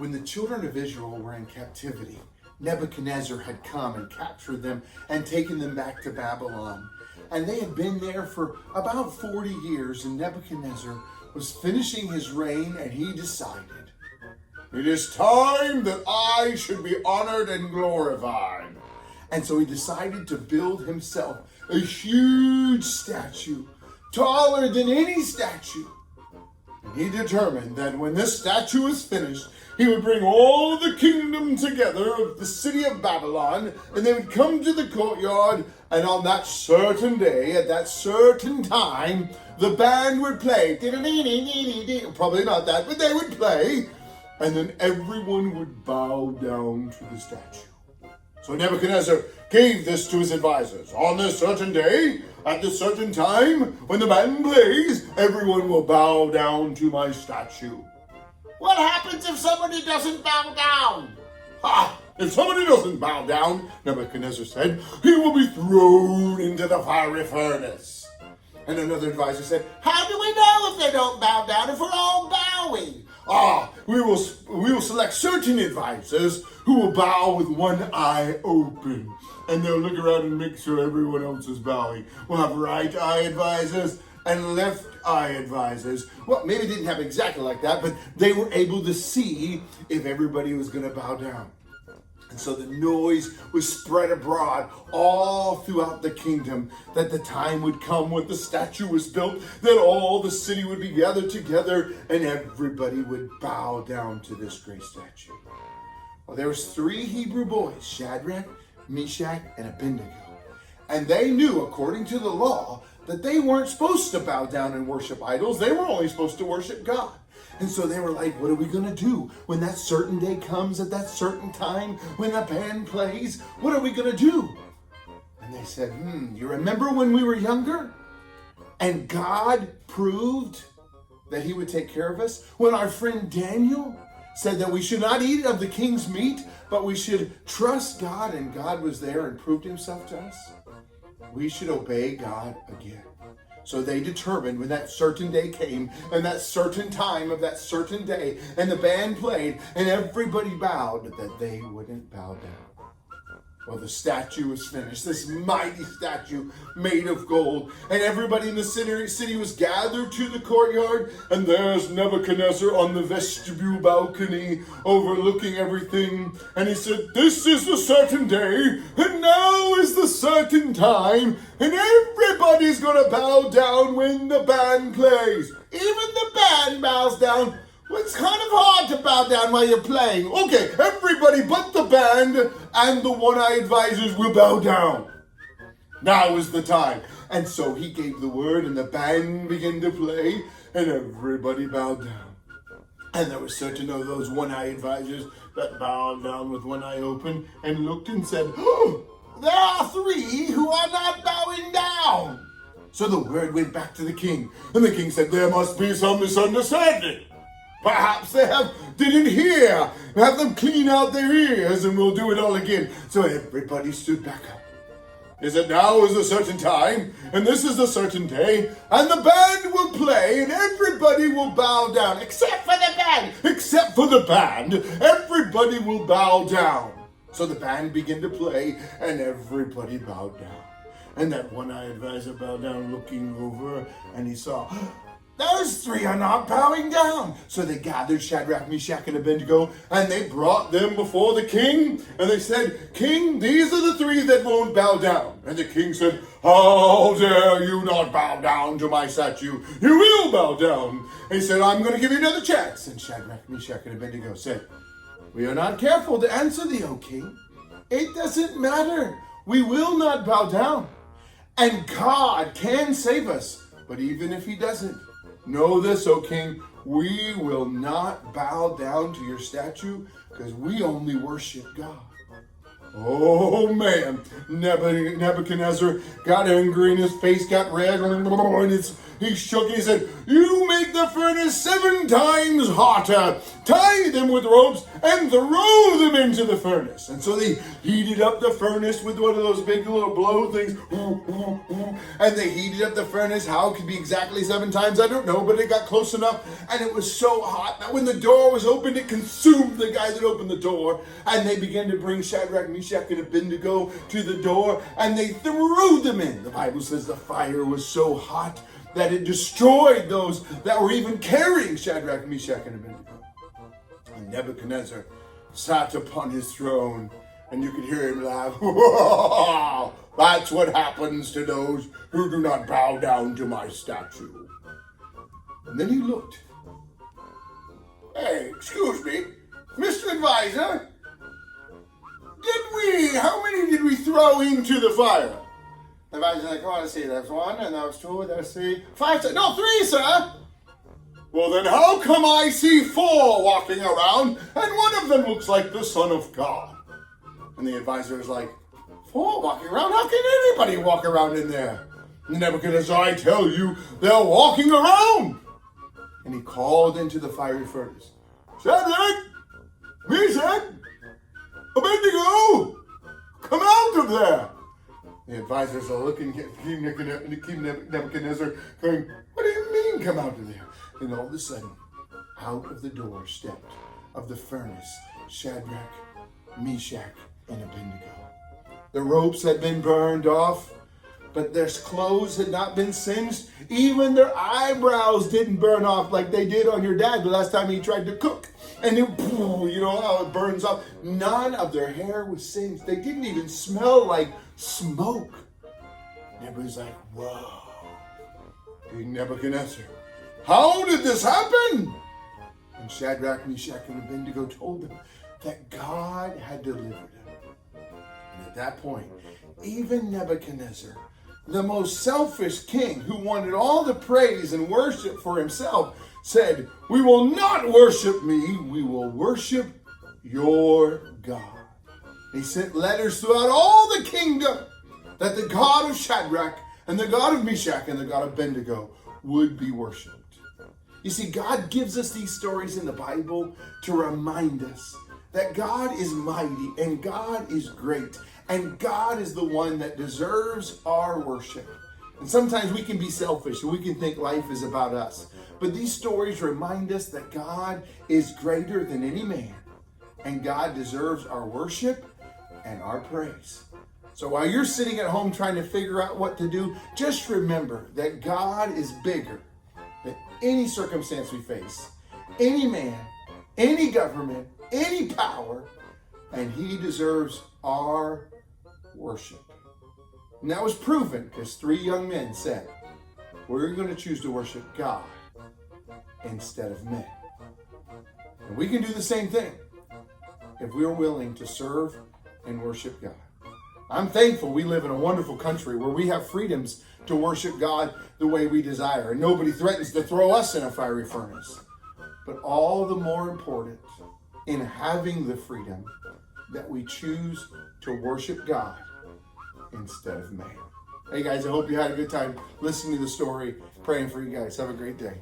when the children of Israel were in captivity, Nebuchadnezzar had come and captured them and taken them back to Babylon. And they had been there for about 40 years, and Nebuchadnezzar was finishing his reign, and he decided, "It is time that I should be honored and glorified." And so he decided to build himself a huge statue, taller than any statue. And he determined that when this statue was finished, he would bring all the kingdom together of the city of Babylon, and they would come to the courtyard, and on that certain day, at that certain time, the band would play. Probably not that, but they would play, and then everyone would bow down to the statue. So Nebuchadnezzar gave this to his advisors. On this certain day, at this certain time, when the band plays, everyone will bow down to my statue. What happens if somebody doesn't bow down? If somebody doesn't bow down, Nebuchadnezzar said, he will be thrown into the fiery furnace. And another advisor said, how do we know if they don't bow down if we're all bowing? We will select certain advisors who will bow with one eye open. And they'll look around and make sure everyone else is bowing. We'll have right eye advisors and left eye advisors. Well, maybe it didn't happen exactly like that, but they were able to see if everybody was going to bow down. And so the noise was spread abroad all throughout the kingdom that the time would come when the statue was built, that all the city would be gathered together and everybody would bow down to this great statue. Well, there was 3 Hebrew boys, Shadrach, Meshach, and Abednego. And they knew, according to the law, that they weren't supposed to bow down and worship idols. They were only supposed to worship God. And so they were like, what are we going to do when that certain day comes at that certain time, when the band plays? What are we going to do? And they said, you remember when we were younger? And God proved that he would take care of us? When our friend Daniel said that we should not eat of the king's meat, but we should trust God, and God was there and proved himself to us? We should obey God again. So they determined when that certain day came, and that certain time of that certain day, and the band played, and everybody bowed, that they wouldn't bow down. Well, the statue was finished, this mighty statue made of gold, and everybody in the city was gathered to the courtyard, and there's Nebuchadnezzar on the vestibule balcony overlooking everything, and he said, this is the certain day, and now is the certain time, and everybody's gonna bow down when the band plays. Even the band bows down. Well, it's kind of hard to bow down while you're playing. Okay, everybody but the band and the one-eye advisors will bow down. Now is the time. And so he gave the word, and the band began to play, and everybody bowed down. And there were certain of those one-eye advisors that bowed down with one eye open and looked and said, oh, there are 3 who are not bowing down. So the word went back to the king, and the king said, there must be some misunderstanding. Perhaps they didn't hear. Have them clean out their ears and we'll do it all again. So everybody stood back up. He said, now is a certain time, and this is a certain day, and the band will play, and everybody will bow down, except for the band. Except for the band, everybody will bow down. So the band began to play, and everybody bowed down. And that one-eye advisor bowed down, looking over, and he saw, those 3 are not bowing down. So they gathered Shadrach, Meshach, and Abednego, and they brought them before the king. And they said, King, these are the 3 that won't bow down. And the king said, how dare you not bow down to my statue? You will bow down. And he said, I'm going to give you another chance. And Shadrach, Meshach, and Abednego said, we are not careful to answer thee, O king. It doesn't matter. We will not bow down. And God can save us. But even if he doesn't, know this, O king, we will not bow down to your statue because we only worship God. Oh man, Nebuchadnezzar got angry and his face got red and he shook and he said, "You make the furnace 7 times hotter, tie them with ropes and throw them into the furnace." And so they heated up the furnace with one of those big little blow things. And they heated up the furnace. How it could be exactly 7 times, I don't know, but it got close enough. And it was so hot that when the door was opened, it consumed the guy that opened the door. And they began to bring Shadrach, Meshach, and Abednego to the door, and they threw them in. The Bible says the fire was so hot that it destroyed those that were even carrying Shadrach, Meshach, and Abednego. And Nebuchadnezzar sat upon his throne, and you could hear him laugh. That's what happens to those who do not bow down to my statue. And then he looked. "Hey, excuse me, Mr. Advisor, how many did we throw into the fire?" The advisor's like, "Oh, let's see, there's 1, and there's 2, there's 3, 5, no, 3, sir." "Well, then how come I see 4 walking around, and one of them looks like the Son of God?" And the advisor is like, 4 walking around? How can anybody walk around in there? And Nebuchadnezzar, "I tell you, they're walking around." And he called into the fiery furnace, "Shadrach, Meshach, Abednego, come out of there." The advisors are looking at King Nebuchadnezzar going, "What do you mean come out of there?" And all of a sudden, out of the door stepped of the furnace Shadrach, Meshach, and Abednego. The ropes had been burned off, but their clothes had not been singed. Even their eyebrows didn't burn off like they did on your dad the last time he tried to cook. And it, you know how it burns off. None of their hair was singed. They didn't even smell like smoke. And everybody's like, "Whoa, King Nebuchadnezzar, how did this happen?" And Shadrach, Meshach, and Abednego told them that God had delivered them. And at that point, even Nebuchadnezzar, the most selfish king who wanted all the praise and worship for himself, said, "We will not worship me, we will worship your God." He sent letters throughout all the kingdom that the God of Shadrach and the God of Meshach and the God of Abednego would be worshipped. You see, God gives us these stories in the Bible to remind us that God is mighty and God is great and God is the one that deserves our worship. And sometimes we can be selfish and we can think life is about us. But these stories remind us that God is greater than any man and God deserves our worship and our praise. So while you're sitting at home trying to figure out what to do, just remember that God is bigger than any circumstance we face, any man, any government, any power, and he deserves our worship. And that was proven because 3 young men said, "We're going to choose to worship God instead of men." And we can do the same thing if we are willing to serve and worship God. I'm thankful we live in a wonderful country where we have freedoms to worship God the way we desire, and nobody threatens to throw us in a fiery furnace. But all the more important in having the freedom that we choose to worship God instead of man. Hey guys, I hope you had a good time listening to the story, praying for you guys. Have a great day.